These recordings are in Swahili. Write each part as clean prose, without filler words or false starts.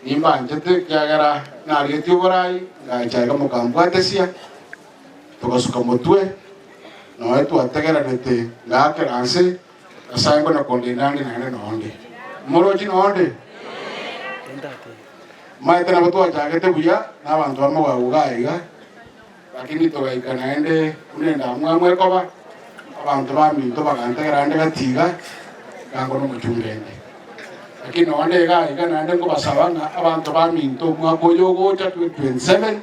nimba njete kyagara na reti oborai ngachaga mukambwatesia tugasuka mutwe no etu ategera nete ngakeranse asango na konde nangi nane nonde moroji nonde maite na batu ajagete buya na bantu bamo bagugaiga lakini togaikana ende unenda amwe koba abantu baminto bagantegera ande gatiga gango no muchungende lakini wande gaiga nande ngo basabanga abantu baminto mwakoyo gocha 27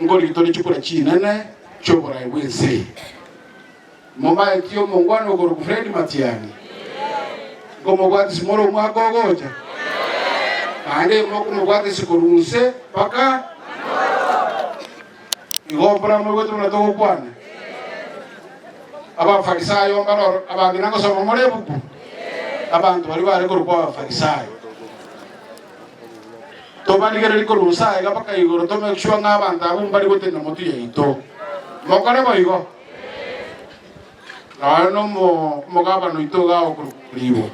ngoli toli chukura chinene chobora ibwense moma etio mongwano ko Fred Matiani como gwati simoro mwako gocha ande mo gwati sikurunse paka igombra mo gwetu na to kwana aba farisayo mbaloro abantu nango somo more buku abantu bari bare ko ruko farisayo to bani gere liko rusa ega paka igoro to me shwa ngabanta abo mbari gote na motu yeito mokare boigo no mo gaba no ito ga okuru libo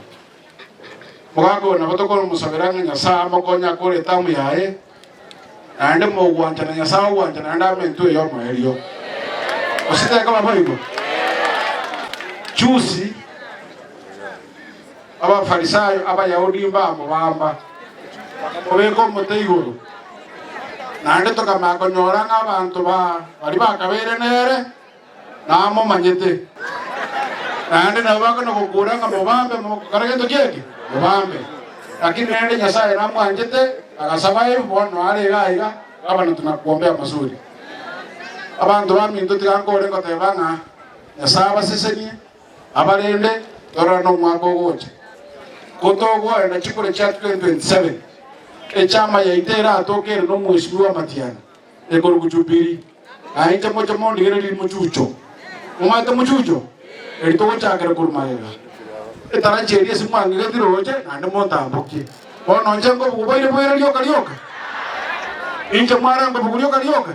mogago na botoko musaberanga nyasa mokonya kore tamu yae ande mo gwanta na nyasa gwanta na anda mentu yo mo elio osita kama boigo juzi aba farisayo aba yahudi mbamo bamba obeko muteyigoro nande to kama konyora ngabantu bari bakabere nere namo manyete nande nabako no kukura ngamo bambe mo karagendo kieki bambe lakini nande nyasaye namo anjete akasabaye bono ale gaiga abana tunakuombea mazuri abantu baminto tikangore ngotebanga nyasaba seseni abarende torano mwako goche kotogwa na chikore cha 2027 echama ya itera atokere no mheshimiwa Matiani ekoro kuchupiri aita moja mondi gere li muchucho umata muchucho elito gochakera kurumaega etara cherie simwangi gatiro goche nande monta boki bono njengo bubaire boire lyoka inje mwarango bugulyoka lyoka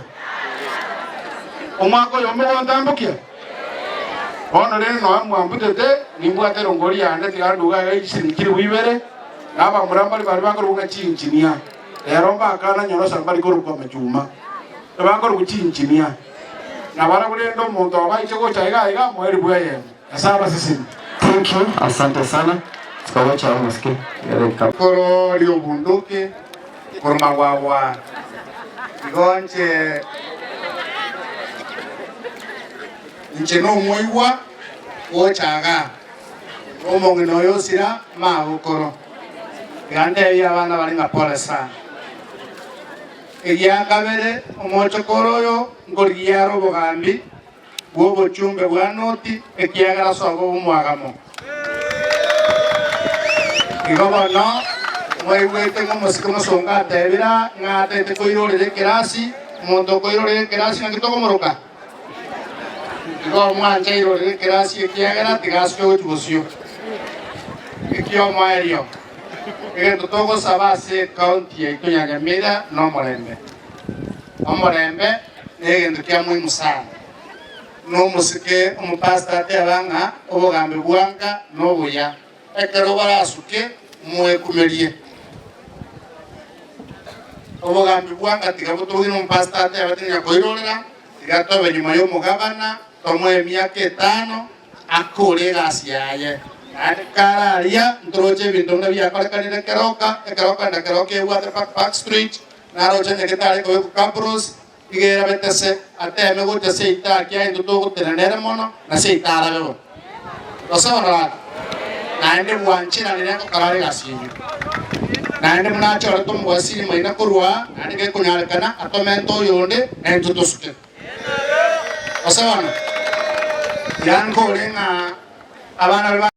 omwako yombe wantambokia ono rero no amwambutete nimbwatero ngori yande tiganduga yisirikiri wibere naba murambali bari bakoruga chinchinia eromba akana nyorosa bari koruga majuma bakoruga chinchinia na bara burendo muntu abaye chego chaiga mweri bwaye asaba sisi. Thank you, asante sana tukawacha msikie koro lio bunduki kurma wawa igonje ncheno mwiwa wochaga omongino yosira mahukoro gande ya bana bali ngapole sana eya kabere omochokoro yo ngoriyaro bogambi bobo chumbe bwa noti ekiagara sogo umwagamo igobono mwiwete ngomusiko songa tebira ngate tekoirore kirasi mondo koirore kirasi ngitoko moroka igo mwanje irore kirasi ekiagara tigasyo tubusyo ekyo mwario ege togo sabase county yetu ya Nyamira no morembe omorembe ege ndukia mwe musana no musike umupasta tebanga obogambe bwanka no buya ekero barasuke mwe kumerie obogambe bwanka tigabutugira umupasta tebatinya koirorera tigatobe nyuma yo mugabana tomwe myaka 5 akore gasiaye kararia ntroche bindonga bya kalkanira keroka na keroke water park street na roche neketare ko campus igera betese ateme go tese ita kya induto go tenere mono na se itara bebo osora naende bwanchi na nene ko karare gasinyu naende mna chora to mwasi maina kurwa nande ko nyara kana atomento yonde entuto suke osora yan ko lenga abana